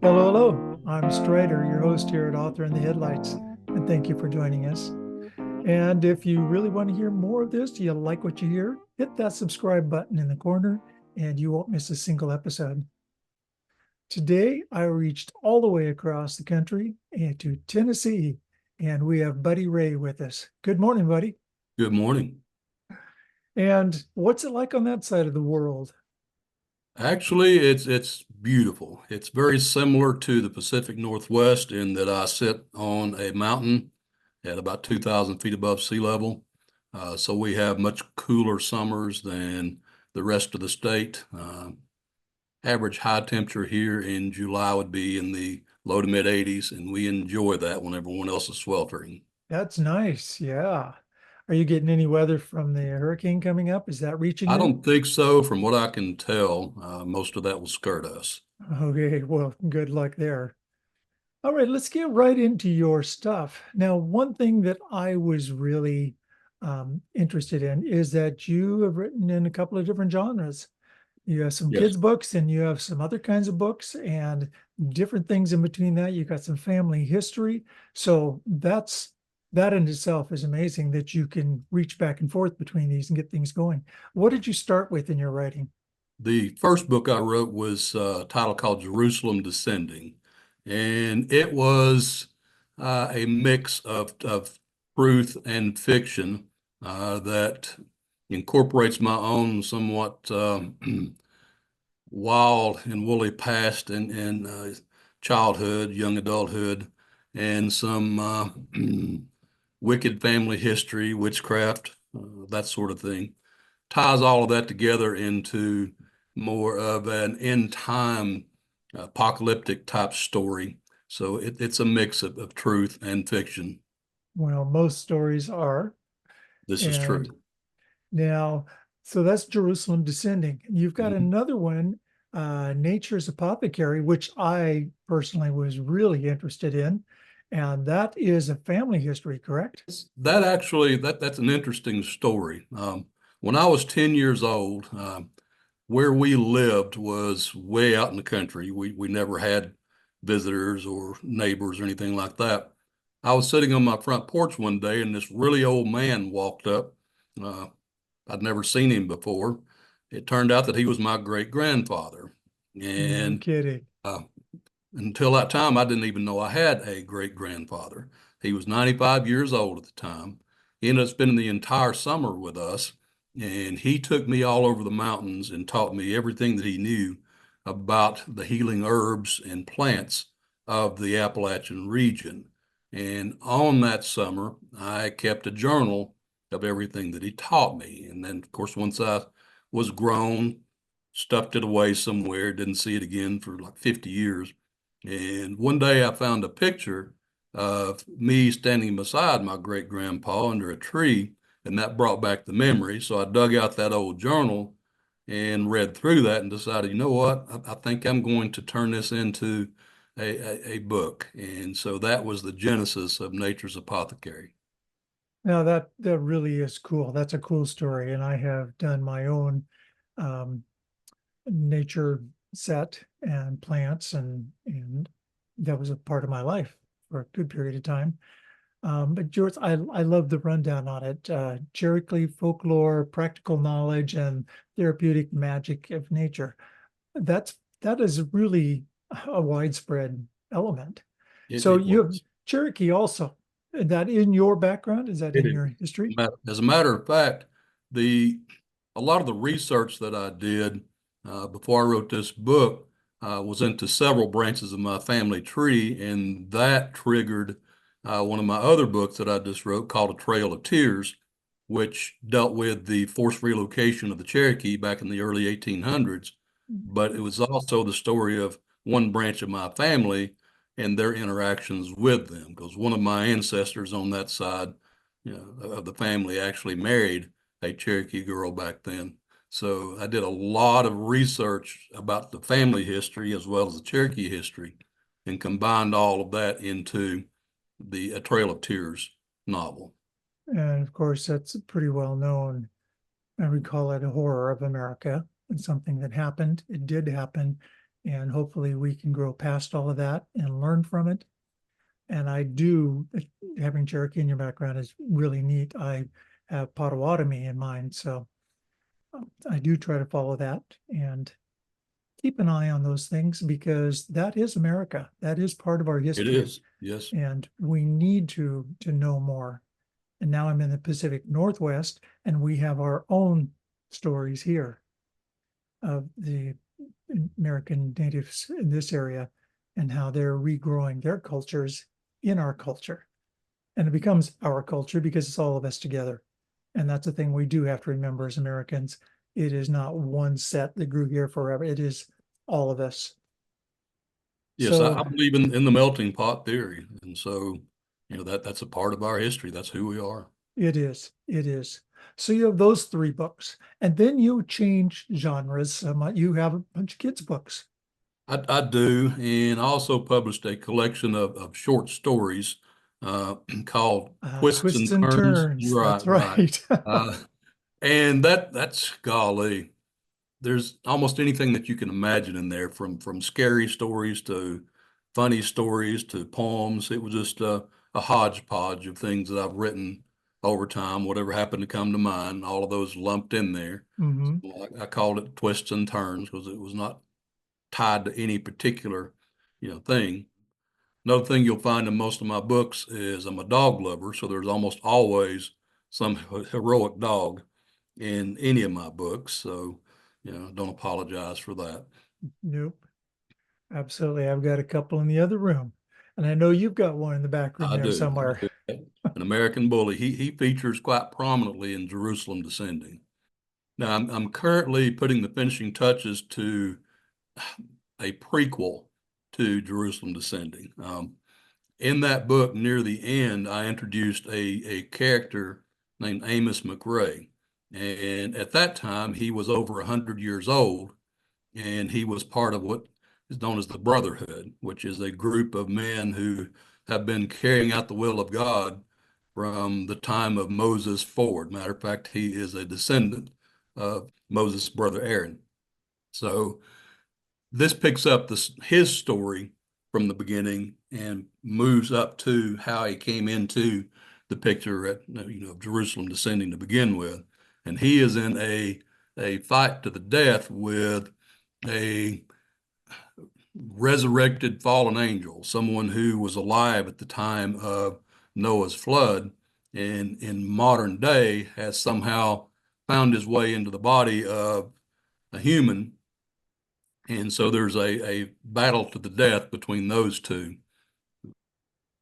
Hello, hello. I'm Strider, your host here at Author in the Headlights, and thank you for joining us. And if you really want to hear more of this, you like what you hear, hit that subscribe button in the corner and you won't miss a single episode. Today, I reached all the way across the country and to Tennessee, and we have Buddy Ray with us. Good morning, buddy. Good morning. And what's it like on that side of the world? Actually, it's beautiful. It's very similar to the Pacific Northwest in that I sit on a mountain at about 2,000 feet above sea level. So we have much cooler summers than the rest of the state. Average high temperature here in July would be in the low to mid 80s, and we enjoy that when everyone else is sweltering. That's nice. Yeah. Are you getting any weather from the hurricane coming up? Is that reaching I you? don't think so. From what I can tell, most of that will skirt us. Okay, well, good luck there. All right, let's get right into your stuff. Now, one thing that I was really interested in is that you have written in a couple of different genres. You have some Yes. kids' books and you have some other kinds of books and different things in between that. You got some family history. So that in itself is amazing that you can reach back and forth between these and get things going. What did you start with in your writing? The first book I wrote was a title called Jerusalem Descending, and it was a mix of truth and fiction that incorporates my own somewhat wild and woolly past and childhood, young adulthood, and some wicked family history, witchcraft, that sort of thing. Ties all of that together into more of an end time apocalyptic type story. So it's a mix of truth and fiction. Well, most stories are. This is And true. now, so that's Jerusalem Descending. You've got Mhm. another one, Nature's Apothecary, which I personally was really interested in. And that is a family history, correct? That actually that's an interesting story. When I was 10 years old, where we lived was way out in the country. We never had visitors or neighbors or anything like that. I was sitting on my front porch one day, and this really old man walked up. Uh, I'd never seen him before. It turned out that he was my great grandfather. No And kidding. uh, until that time, I didn't even know I had a great grandfather. He was 95 years old at the time. He ended up spending the entire summer with us. And he took me all over the mountains and taught me everything that he knew about the healing herbs and plants of the Appalachian region. And on that summer, I kept a journal of everything that he taught me. And then, of course, once I was grown, stuffed it away somewhere, didn't see it again for like 50 years. And one day I found a picture of me standing beside my great grandpa under a tree, and that brought back the memory. So I dug out that old journal and read through that and decided, you know what, I think I'm going to turn this into a book. And so that was the genesis of Nature's Apothecary. Now that really is cool. That's a cool story. And I have done my own um, nature set and plants and that was a part of my life for a good period of time. But George, I love the rundown on it. Cherokee folklore, practical knowledge, and therapeutic magic of nature. That is really a widespread element. It, So it you have was. Cherokee also. Is that in your background? Is that It in is. your history? As a matter of fact, the a lot of the research that I did before I wrote this book was into several branches of my family tree, and that triggered one of my other books that I just wrote called A Trail of Tears, which dealt with the forced relocation of the Cherokee back in the early 1800s. But it was also the story of one branch of my family and their interactions with them, because one of my ancestors on that side, of the family actually married a Cherokee girl back then. So I did a lot of research about the family history as well as the Cherokee history and combined all of that into the A Trail of Tears novel. And of course, that's pretty well known. I would call it a horror of America and something that happened. It did happen. And hopefully we can grow past all of that and learn from it. And I do, having Cherokee in your background is really neat. I have Potawatomi in mind, so I do try to follow that and keep an eye on those things because that is America. That is part of our It history, is, yes. and we need to know more. And now I'm in the Pacific Northwest, and we have our own stories here of the American natives in this area and how they're regrowing their cultures in our culture. And it becomes our culture because it's all of us together. And that's the thing we do have to remember as Americans. It is not one set that grew here forever. It is all of us. Yes, So I believe in the melting pot theory. And so, that's a part of our history. That's who we are. it is. It is. So you have those three books, and then you change genres. You have a bunch of kids' books. I do. And I also published a collection of short stories uh, called Twists Twists and and Turns. turns. Right, That's right. right. Uh, and that's golly, there's almost anything that you can imagine in there, from scary stories to funny stories to poems. It was just a hodgepodge of things that I've written over time, whatever happened to come to mind, all of those lumped in there. Hmm. I called it Twists and Turns because it was not tied to any particular, thing. Another thing you'll find in most of my books is I'm a dog lover, so there's almost always some heroic dog in any of my books. So, don't apologize for that. Nope. Absolutely. I've got a couple in the other room. And I know you've got one in the back room I there do. somewhere. I do. An American Bully. He features quite prominently in Jerusalem Descending. Now, I'm currently putting the finishing touches to a prequel to Jerusalem Descending. In that book, near the end, I introduced a character named Amos McRae. And at that time, he was over 100 years old, and he was part of what is known as the Brotherhood, which is a group of men who have been carrying out the will of God from the time of Moses forward. Matter of fact, he is a descendant of Moses' brother Aaron. So this picks up his story from the beginning and moves up to how he came into the picture at Jerusalem Descending to begin with, and he is in a fight to the death with a resurrected fallen angel, someone who was alive at the time of Noah's flood, and in modern day has somehow found his way into the body of a human. And so there's a battle to the death between those two.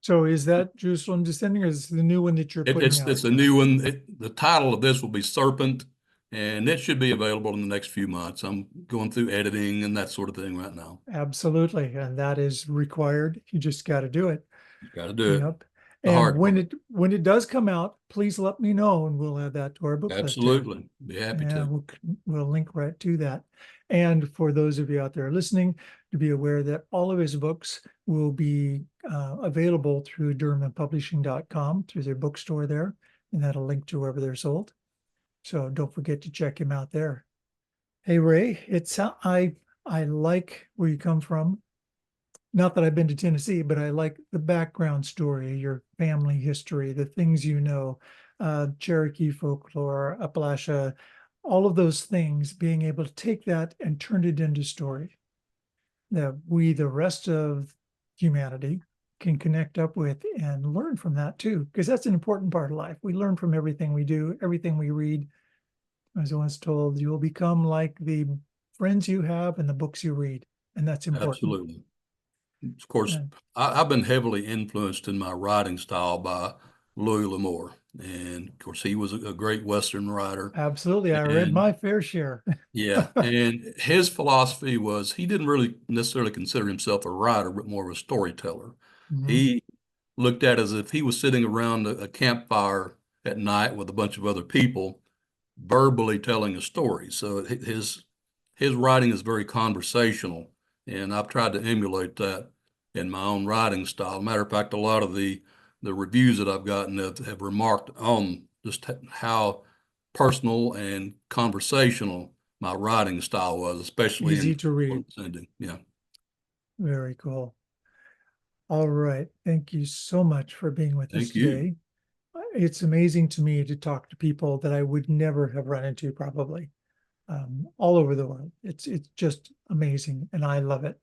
So is that Jerusalem Descending or is it the new one that you're putting It's out? a new one. The title of this will be Serpent, and it should be available in the next few months. I'm going through editing and that sort of thing right now. Absolutely. And that is required. You just got to do it. Got to do it. Yep. The And hard part. when it does come out, please let me know and we'll add that to our book list here. Absolutely. Be happy Yeah, to. we'll link right to that. And for those of you out there listening, to be aware that all of his books will be available through durhamandpublishing.com, through their bookstore there, and that'll link to wherever they're sold. So don't forget to check him out there. Hey Ray, I like where you come from. Not that I've been to Tennessee, but I like the background story, your family history, the things you know, Cherokee folklore, Appalachia, all of those things, being able to take that and turn it into story that we, the rest of humanity, can connect up with and learn from that too, because that's an important part of life. We learn from everything we do, everything we read. I was once told, you will become like the friends you have and the books you read, and that's important. Absolutely. Of course, And I've been heavily influenced in my writing style by Louis L'Amour. And of course, he was a great Western writer. absolutely, I read And my fair share. yeah, and his philosophy was he didn't really necessarily consider himself a writer, but more of a storyteller. Mhm. He looked at it as if he was sitting around a campfire at night with a bunch of other people, verbally telling a story. So his writing is very conversational, and I've tried to emulate that in my own writing style. Matter of fact, a lot of the reviews that I've gotten have remarked on just how personal and conversational my writing style was, especially Easy in to read. sending. Yeah. Very cool. All right. Thank you so much for being with us Thank you. today. It's amazing to me to talk to people that I would never have run into probably all over the world. It's just amazing, and I love it.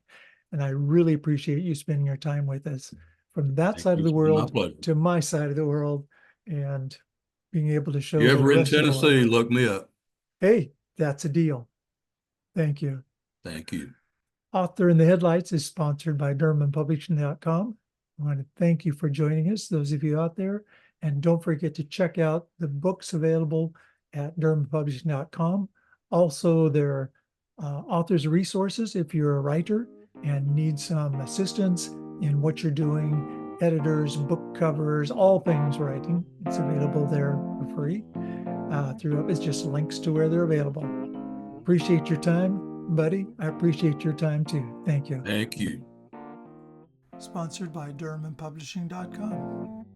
And I really appreciate you spending your time with us from that Thank side you. of the It's been my world pleasure. to my side of the world, and being able to show You the ever in rest of the world. Tennessee, look me up. Hey, that's a deal. Thank you. Thank you. Author in the Headlights is sponsored by DurhamandPublishing.com. I want to thank you for joining us, those of you out there. And don't forget to check out the books available at DurhamandPublishing.com. Also, there are authors' resources if you're a writer and need some assistance in what you're doing, editors, book covers, all things writing. It's available there for free. It's just links to where they're available. Appreciate your time, buddy. I appreciate your time too. Thank you. Thank you. Sponsored by DurhamandPublishing.com.